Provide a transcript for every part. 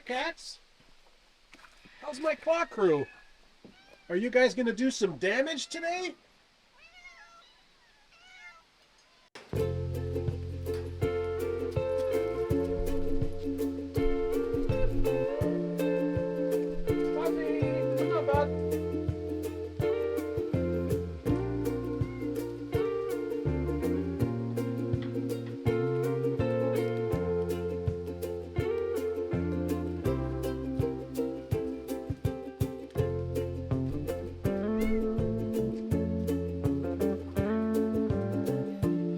cats? How's my claw crew? Are you guys gonna do some damage today? Puppy, come on, bud.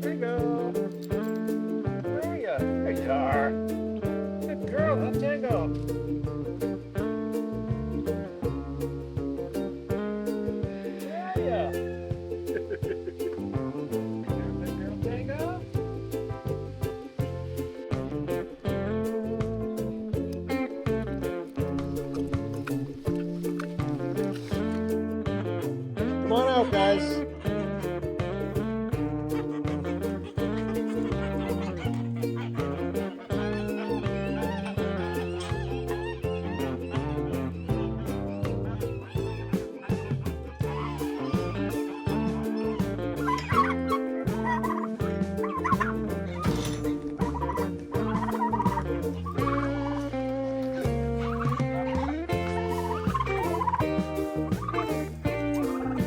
There you go. Where are you? There you are. Good girl, huh, Tango? Where are ya? Good girl, Tango. Come on out, guys.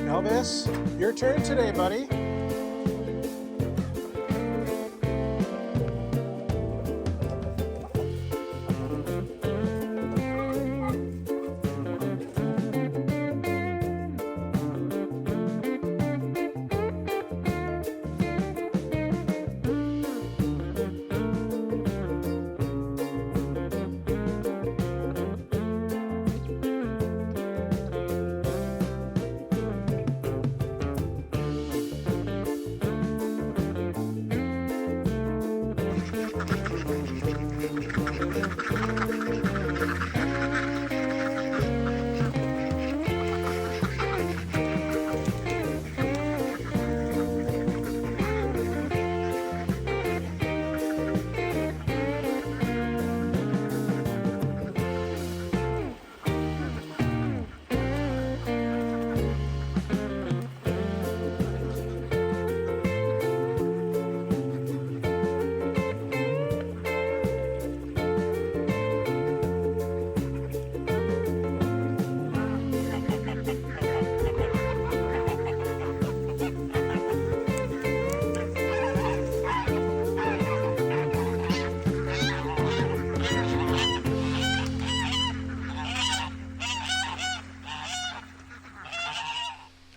Elvis, your turn today, buddy.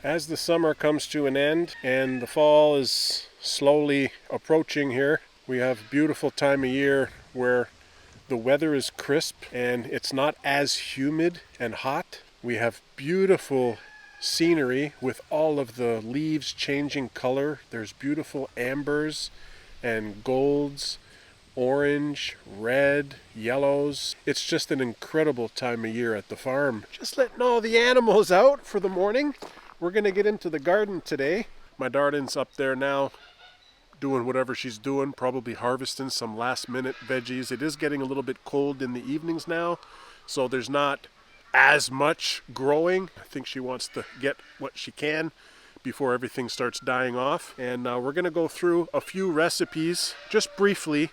As the summer comes to an end and the fall is slowly approaching here, we have a beautiful time of year where the weather is crisp and it's not as humid and hot. We have beautiful scenery with all of the leaves changing color. There's beautiful ambers and golds, orange, red, yellows. It's just an incredible time of year at the farm. Just letting all the animals out for the morning. We're gonna get into the garden today. My Darden's up there now doing whatever she's doing, probably harvesting some last minute veggies. It is getting a little bit cold in the evenings now, so there's not as much growing. I think she wants to get what she can before everything starts dying off. And we're gonna go through a few recipes just briefly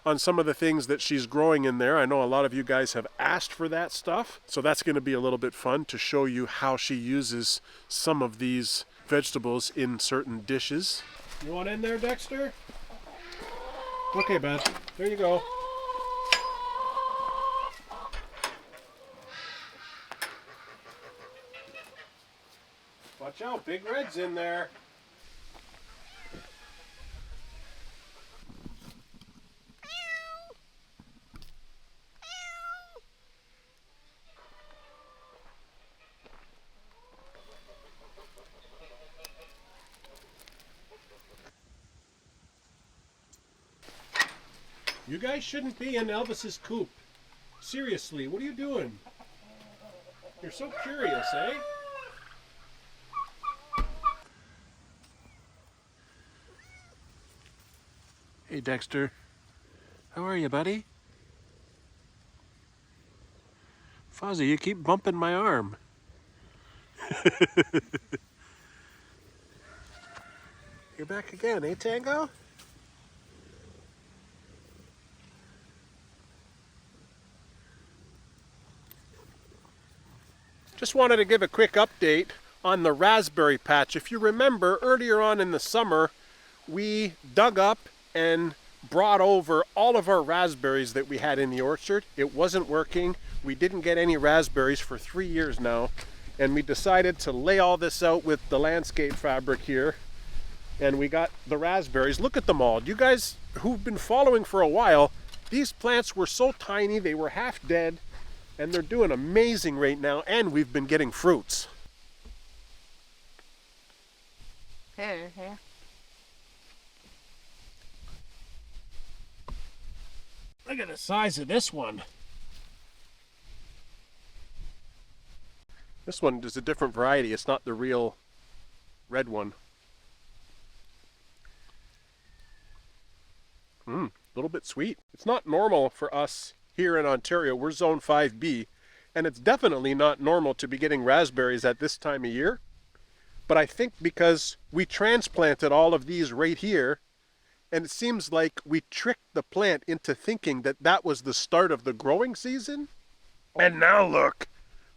on some of the things that she's growing in there. I know a lot of you guys have asked for that stuff, so that's going to be a little bit fun to show you how she uses some of these vegetables in certain dishes. You want in there, Dexter? Okay, bud. There you go. Watch out, Big Red's in there. You guys shouldn't be in Elvis's coop. Seriously, what are you doing? You're so curious, eh? Hey Dexter, how are you, buddy? Fuzzy, you keep bumping my arm. You're back again, eh, Tango? Just wanted to give a quick update on the raspberry patch. If you remember, earlier on in the summer, we dug up and brought over all of our raspberries that we had in the orchard. It wasn't working. We didn't get any raspberries for 3 years now. And we decided to lay all this out with the landscape fabric here. And we got the raspberries. Look at them all. You guys who've been following for a while, these plants were so tiny, they were half dead. And they're doing amazing right now, and we've been getting fruits. Here. Look at the size of this one. This one is a different variety. It's not the real red one. A little bit sweet. It's not normal for us here in Ontario. We're zone 5B, and it's definitely not normal to be getting raspberries at this time of year. But I think because we transplanted all of these right here, and it seems like we tricked the plant into thinking that that was the start of the growing season. And now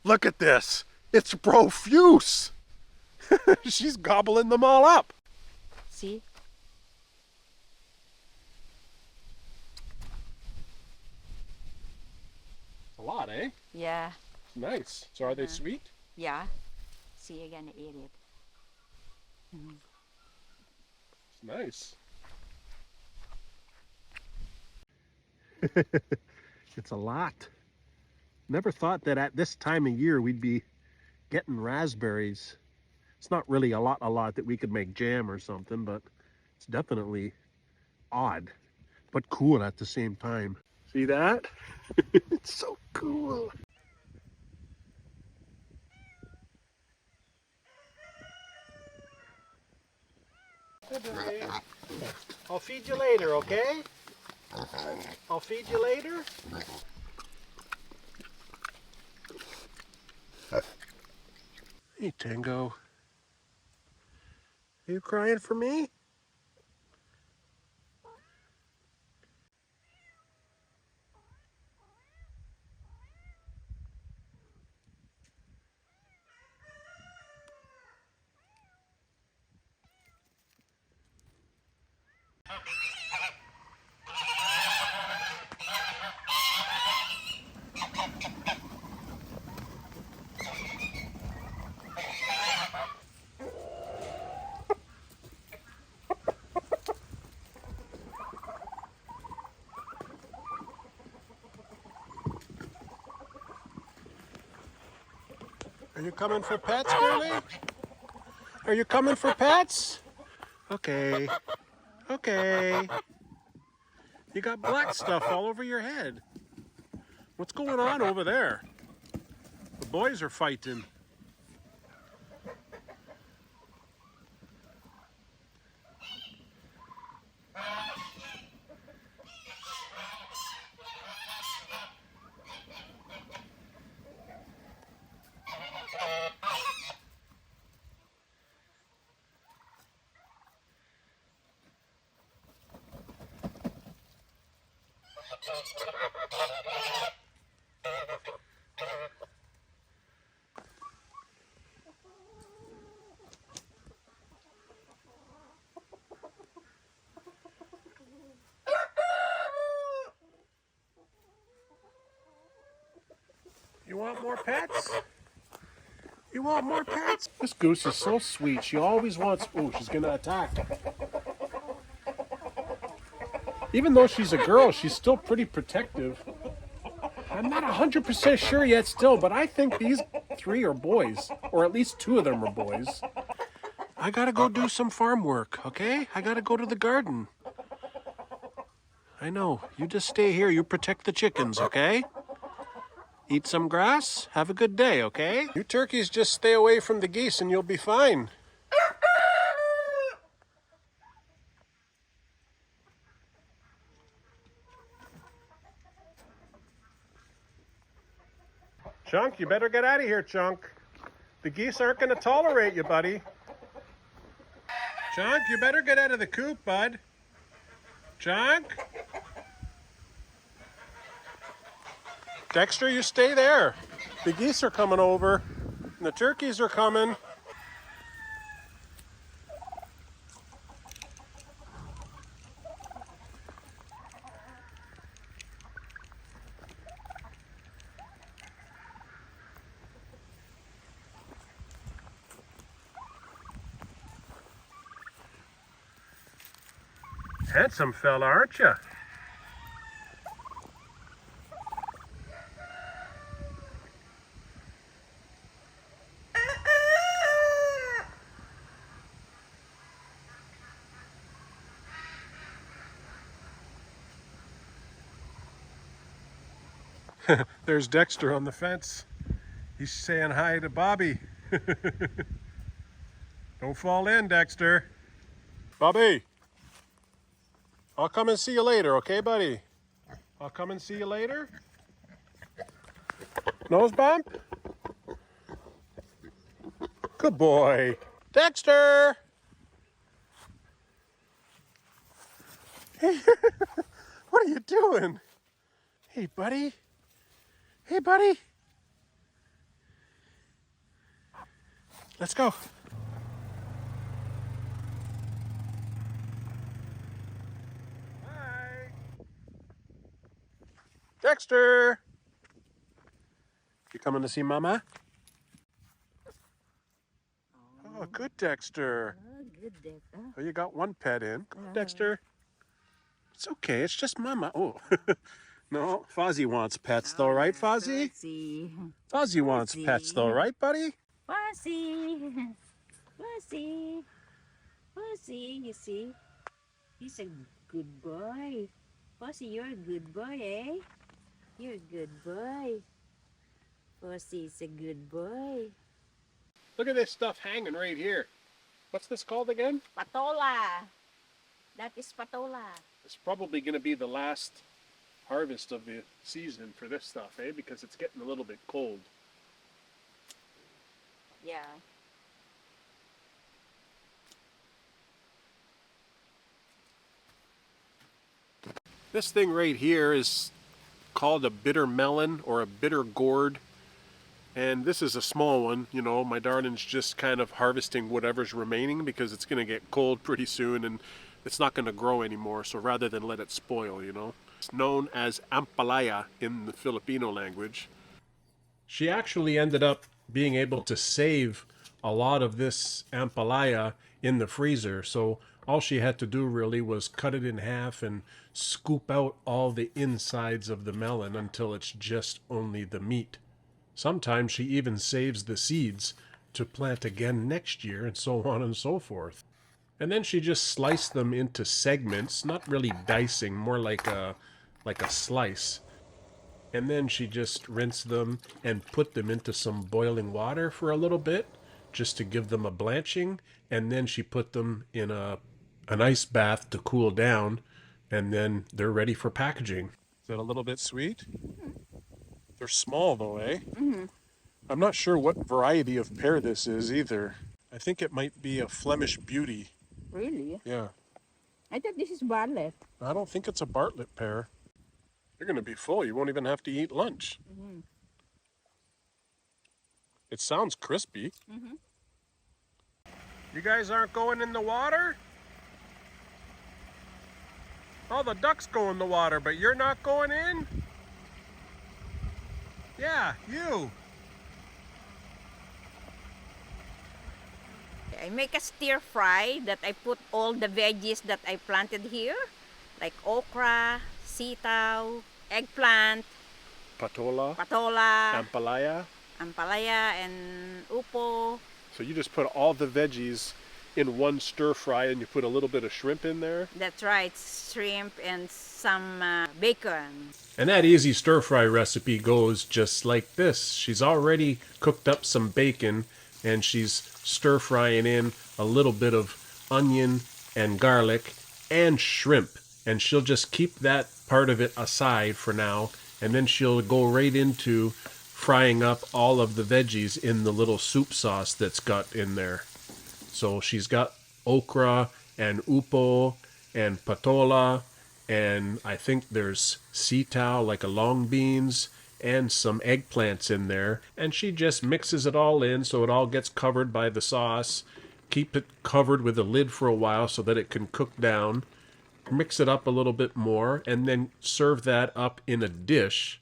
look at this. It's profuse. She's gobbling them all up. See? A lot, eh? Yeah. Nice. So are they sweet? Yeah. See, you're gonna eat it. It's nice. It's a lot. Never thought that at this time of year we'd be getting raspberries. It's not really a lot that we could make jam or something, but it's definitely odd, but cool at the same time. See that? It's so cool. I'll feed you later, okay? I'll feed you later. Hey, Tango. Are you crying for me? Are you coming for pets, girlie? Are you coming for pets? Okay. Okay. You got black stuff all over your head. What's going on over there? The boys are fighting. You want more pets? You want more pets? This goose is so sweet. She always wants... Oh, she's going to attack. Even though she's a girl, she's still pretty protective. I'm not 100% sure yet still, but I think these 3 are boys. Or at least 2 of them are boys. I gotta go do some farm work, okay? I gotta go to the garden. I know. You just stay here. You protect the chickens, okay? Eat some grass. Have a good day, okay? You turkeys just stay away from the geese and you'll be fine. Chunk, you better get out of here, Chunk. The geese aren't going to tolerate you, buddy. Chunk, you better get out of the coop, bud. Chunk? Dexter, you stay there. The geese are coming over. And the turkeys are coming. Handsome fella, aren't you? There's Dexter on the fence. He's saying hi to Bobby. Don't fall in, Dexter. Bobby, I'll come and see you later, okay, buddy? I'll come and see you later. Nose bump? Good boy. Dexter! Hey, what are you doing? Hey, buddy. Hey, buddy. Let's go. Hi. Dexter. You coming to see Mama? Oh, good, Dexter. Oh, good, Dexter. Oh, you got one pet in. Come on, Dexter. It's okay. It's just Mama. Oh, no. Fozzie wants pets, though, right, Fozzie? Fozzie wants pets, though, right, buddy? Fuzzy. Fuzzy. Fuzzy, you see? He's a good boy. Fuzzy, you're a good boy, eh? You're a good boy. Fuzzy's a good boy. Look at this stuff hanging right here. What's this called again? Patola. That is patola. It's probably going to be the last harvest of the season for this stuff, eh? Because it's getting a little bit cold. Yeah. This thing right here is called a bitter melon or a bitter gourd. And this is a small one, you know, my darling's just kind of harvesting whatever's remaining because it's going to get cold pretty soon and it's not going to grow anymore. So rather than let it spoil, you know. It's known as ampalaya in the Filipino language. She actually ended up being able to save a lot of this ampalaya in the freezer. So all she had to do really was cut it in half and scoop out all the insides of the melon until it's just only the meat. Sometimes she even saves the seeds to plant again next year and so on and so forth. And then she just sliced them into segments, not really dicing, more like a slice. And then she just rinsed them and put them into some boiling water for a little bit just to give them a blanching. And then she put them in an ice bath to cool down. And then they're ready for packaging. Is that a little bit sweet? They're small though, eh? Mm-hmm. I'm not sure what variety of pear this is either. I think it might be a Flemish Beauty. Really? Yeah. I thought this is Bartlett. I don't think it's a Bartlett pear. You're going to be full. You won't even have to eat lunch. Mm-hmm. It sounds crispy. Mm-hmm. You guys aren't going in the water? All the ducks go in the water, but you're not going in? Yeah, you. I make a stir fry that I put all the veggies that I planted here, like okra, sitaw, eggplant, Patola, patola, ampalaya. ampalaya, and upo. So you just put all the veggies in one stir fry and you put a little bit of shrimp in there? That's right, shrimp and some bacon. And that easy stir fry recipe goes just like this. She's already cooked up some bacon and she's stir frying in a little bit of onion and garlic and shrimp. And she'll just keep that part of it aside for now. And then she'll go right into frying up all of the veggies in the little soup sauce that's got in there. So she's got okra and upo and patola, and I think there's sitaw, like a long beans, and some eggplants in there. And she just mixes it all in so it all gets covered by the sauce. Keep it covered with a lid for a while so that it can cook down. Mix it up a little bit more, and then serve that up in a dish.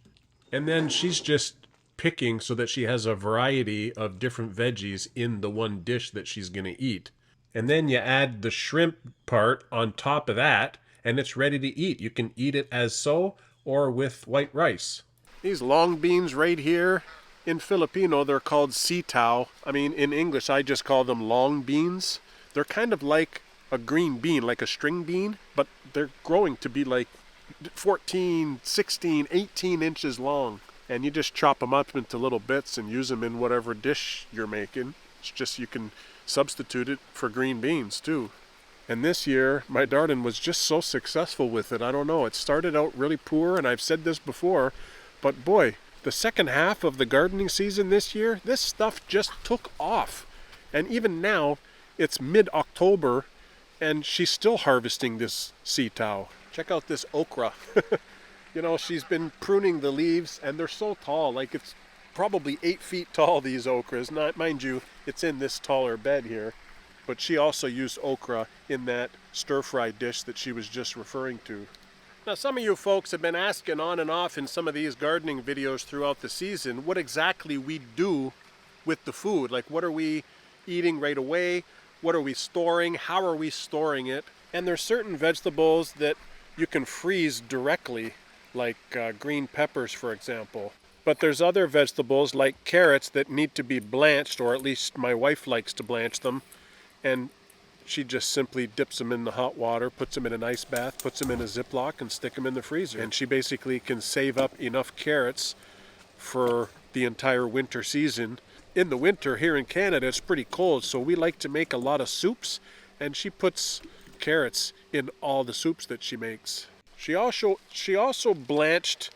And then she's just picking so that she has a variety of different veggies in the one dish that she's going to eat. And then you add the shrimp part on top of that, and it's ready to eat. You can eat it as so or with white rice. These long beans right here, in Filipino, they're called sitaw. I mean, in English, I just call them long beans. They're kind of like a green bean, like a string bean, but they're growing to be like 14, 16, 18 inches long. And you just chop them up into little bits and use them in whatever dish you're making. It's just you can substitute it for green beans too. And this year, my darling was just so successful with it. I don't know, it started out really poor, and I've said this before, but boy, the second half of the gardening season this year, this stuff just took off. And even now, it's mid-October, and she's still harvesting this sitaw. Check out this okra. You know, she's been pruning the leaves, and they're so tall, like it's probably 8 feet tall, these okras. Not, mind you, it's in this taller bed here. But she also used okra in that stir-fry dish that she was just referring to. Now, some of you folks have been asking on and off in some of these gardening videos throughout the season what exactly we do with the food. Like, what are we eating right away? What are we storing? How are we storing it? And there's certain vegetables that you can freeze directly, like green peppers, for example. But there's other vegetables, like carrots, that need to be blanched, or at least my wife likes to blanch them. And she just simply dips them in the hot water, puts them in an ice bath, puts them in a Ziploc, and stick them in the freezer. And she basically can save up enough carrots for the entire winter season. In the winter here in Canada, it's pretty cold, so we like to make a lot of soups, and she puts carrots in all the soups that she makes. She also blanched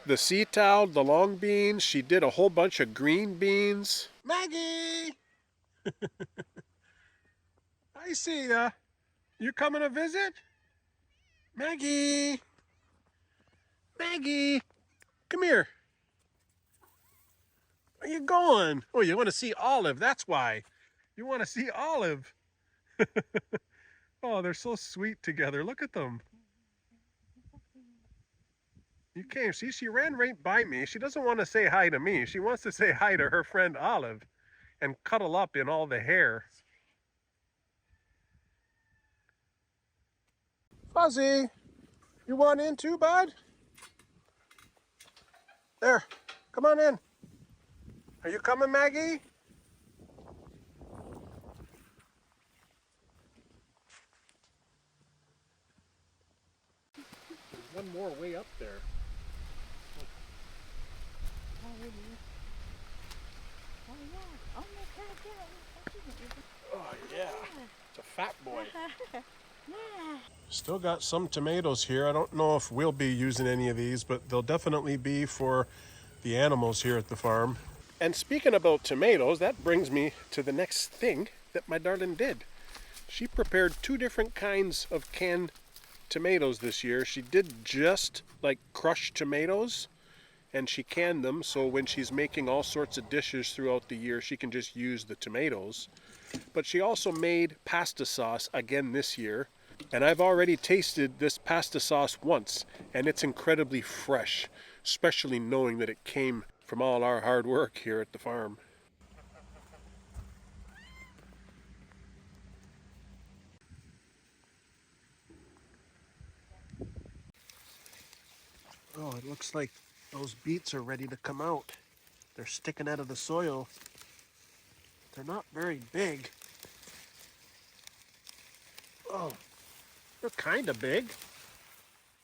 the sitaw, the long beans. She did a whole bunch of green beans. Maggie! I see ya. You coming to visit? Maggie! Maggie! Come here. Where you going? Oh, you want to see Olive, that's why. You want to see Olive. Oh, they're so sweet together. Look at them. You came. See, she ran right by me. She doesn't want to say hi to me. She wants to say hi to her friend Olive and cuddle up in all the hair. Fuzzy, you want in too, bud? There, come on in. Are you coming, Maggie? There's one more way up there. Oh yeah, it's a fat boy. Still got some tomatoes here. I don't know if we'll be using any of these, but they'll definitely be for the animals here at the farm. And speaking about tomatoes, that brings me to the next thing that my darling did. She prepared 2 different kinds of canned tomatoes this year. She did just like crushed tomatoes, and she canned them, so when she's making all sorts of dishes throughout the year, she can just use the tomatoes. But she also made pasta sauce again this year, and I've already tasted this pasta sauce once, and it's incredibly fresh, especially knowing that it came from all our hard work here at the farm. Oh, it looks like those beets are ready to come out. They're sticking out of the soil. They're not very big. Oh, they're kind of big.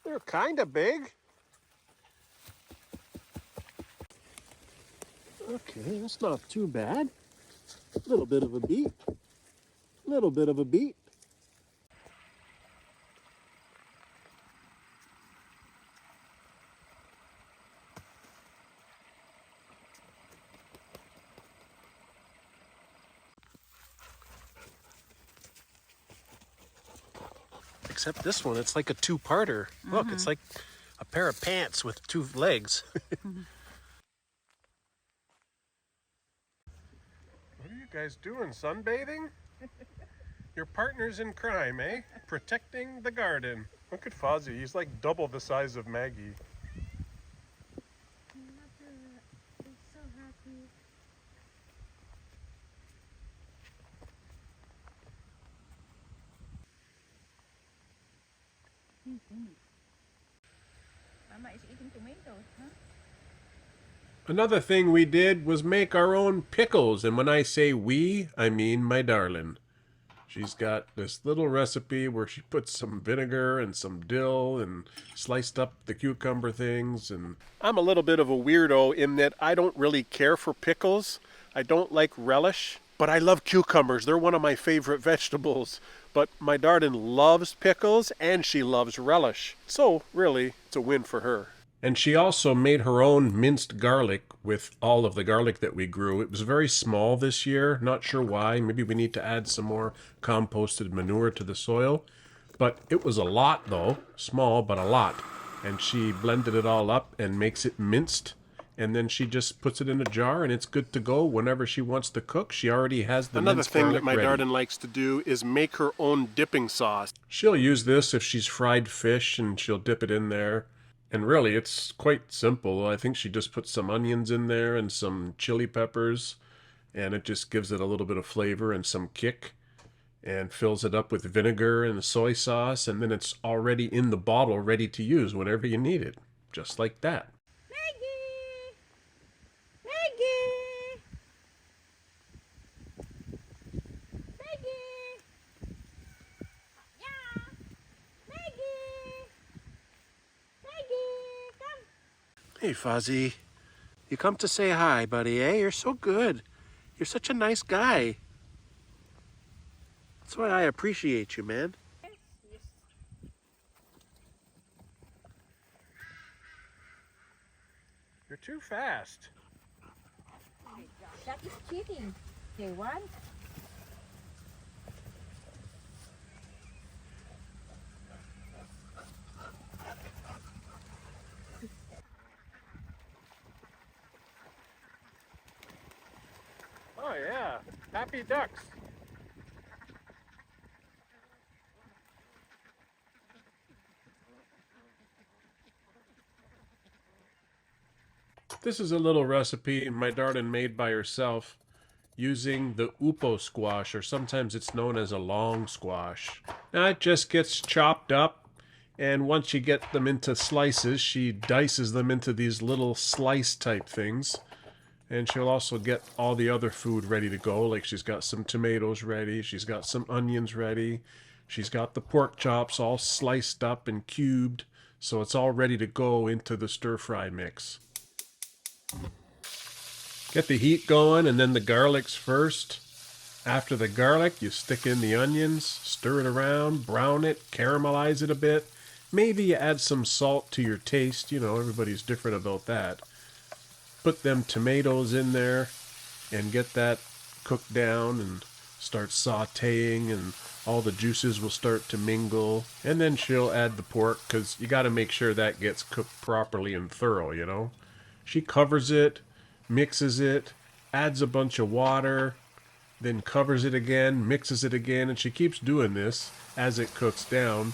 They're kind of big. Okay, that's not too bad. A little bit of a beet. Little bit of a beet. except this one, it's like a two-parter. Look, it's like a pair of pants with two legs. What are you guys doing, sunbathing? Your partner's in crime, eh? Protecting the garden. Look at Fozzie, he's like double the size of Maggie. He's so happy. Mama is eating tomatoes, huh? Another thing we did was make our own pickles, and when I say we, I mean my darling. She's got this little recipe where she puts some vinegar and some dill and sliced up the cucumber things. And I'm a little bit of a weirdo in that I don't really care for pickles. I don't like relish, but I love cucumbers. They're one of my favorite vegetables. But my darling loves pickles and she loves relish. So really, it's a win for her. And she also made her own minced garlic with all of the garlic that we grew. It was very small this year. Not sure why. Maybe we need to add some more composted manure to the soil. But it was a lot though. Small, but a lot. And she blended it all up and makes it minced. And then she just puts it in a jar and it's good to go whenever she wants to cook. She already has the minced garlic ready. Another thing that my darling likes to do is make her own dipping sauce. She'll use this if she's fried fish and she'll dip it in there. And really, it's quite simple. I think she just puts some onions in there and some chili peppers, and it just gives it a little bit of flavor and some kick, and fills it up with vinegar and soy sauce, and then it's already in the bottle ready to use whenever you need it. Just like that. Maggie! Maggie! Maggie! Yeah! Maggie! Maggie! Come! Hey, Fozzie. You come to say hi, buddy, eh? You're so good. You're such a nice guy. That's why I appreciate you, man. Yes, yes. You're too fast. That is cheating. Okay, one. Oh, yeah. Happy ducks. This is a little recipe my darling made by herself using the upo squash, or sometimes it's known as a long squash. Now it just gets chopped up, and once you get them into slices, she dices them into these little slice type things. And she'll also get all the other food ready to go, like she's got some tomatoes ready, she's got some onions ready, she's got the pork chops all sliced up and cubed, so it's all ready to go into the stir-fry mix. Get the heat going and then the garlics first. After the garlic, you stick in the onions, stir it around, brown it, caramelize it a bit. Maybe you add some salt to your taste, you know, everybody's different about that. Put them tomatoes in there and get that cooked down and start sauteing, and all the juices will start to mingle. And then she'll add the pork because you got to make sure that gets cooked properly and thorough, you know. She covers it, mixes it, adds a bunch of water, then covers it again, mixes it again, and she keeps doing this as it cooks down,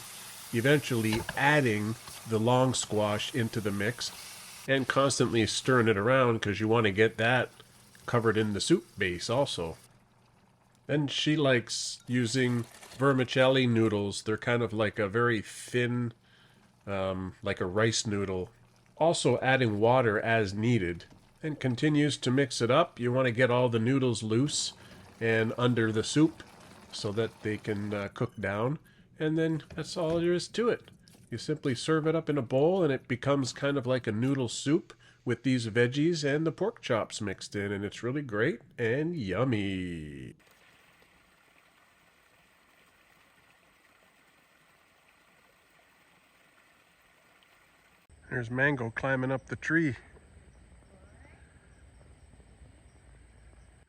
eventually adding the long squash into the mix and constantly stirring it around because you want to get that covered in the soup base also. And she likes using vermicelli noodles. They're kind of like a very thin, like a rice noodle. Also adding water as needed. And continues to mix it up. You want to get all the noodles loose and under the soup so that they can cook down. And then that's all there is to it. You simply serve it up in a bowl and it becomes kind of like a noodle soup with these veggies and the pork chops mixed in, and it's really great and yummy. There's Mango climbing up the tree.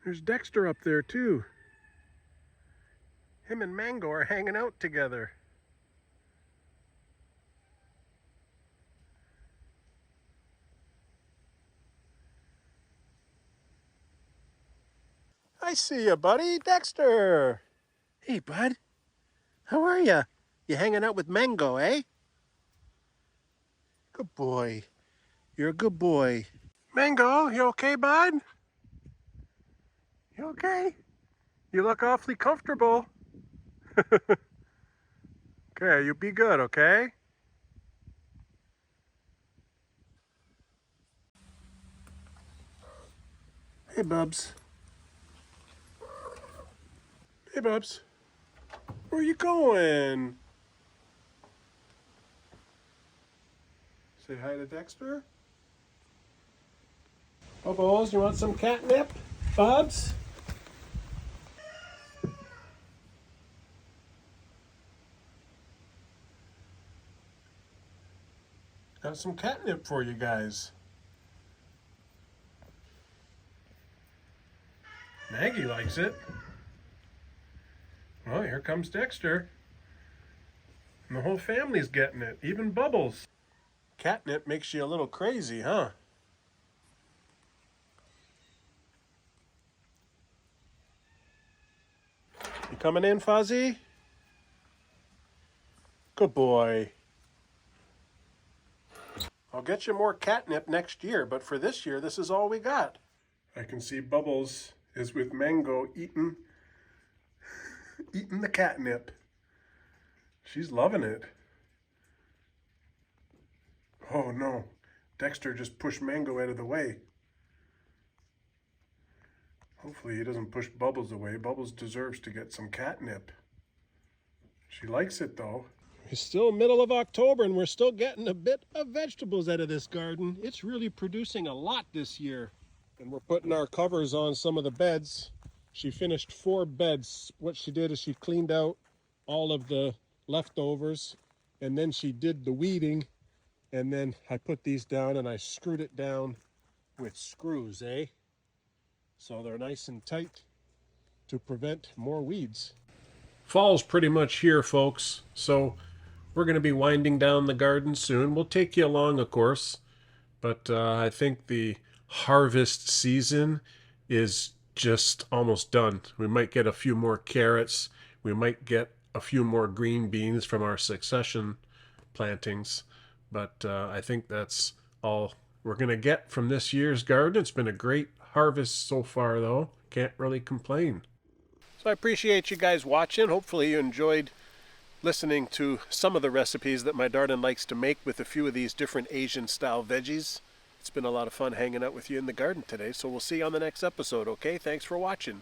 There's Dexter up there too. Him and Mango are hanging out together. I see you, buddy. Dexter. Hey, bud. How are you? You hanging out with Mango, eh? Good boy. You're a good boy. Mango, you okay, bud? You okay? You look awfully comfortable. Okay, you be good, okay? Hey, Bubs. Hey, Bubs. Where you going? Say hi to Dexter. Bubbles, you want some catnip? Bubs? Got some catnip for you guys. Maggie likes it. Well, here comes Dexter. And the whole family's getting it, even Bubbles. Catnip makes you a little crazy, huh? You coming in, Fuzzy? Good boy. I'll get you more catnip next year, but for this year, this is all we got. I can see Bubbles is with Mango eating the catnip. She's loving it. Oh no, Dexter just pushed Mango out of the way. Hopefully he doesn't push Bubbles away. Bubbles deserves to get some catnip. She likes it though. It's still middle of October and we're still getting a bit of vegetables out of this garden. It's really producing a lot this year. And we're putting our covers on some of the beds. She finished 4 beds. What she did is she cleaned out all of the leftovers and then she did the weeding, and then I put these down and I screwed it down with screws, eh? So they're nice and tight to prevent more weeds. Fall's pretty much here, folks, so we're going to be winding down the garden soon. We'll take you along, of course, but I think the harvest season is just almost done. We might get a few more carrots. We might get a few more green beans from our succession plantings, but I think that's all we're going to get from this year's garden. It's been a great harvest so far, though. Can't really complain. So I appreciate you guys watching. Hopefully you enjoyed listening to some of the recipes that my darling likes to make with a few of these different Asian style veggies. It's been a lot of fun hanging out with you in the garden today, so we'll see you on the next episode, okay? Thanks for watching.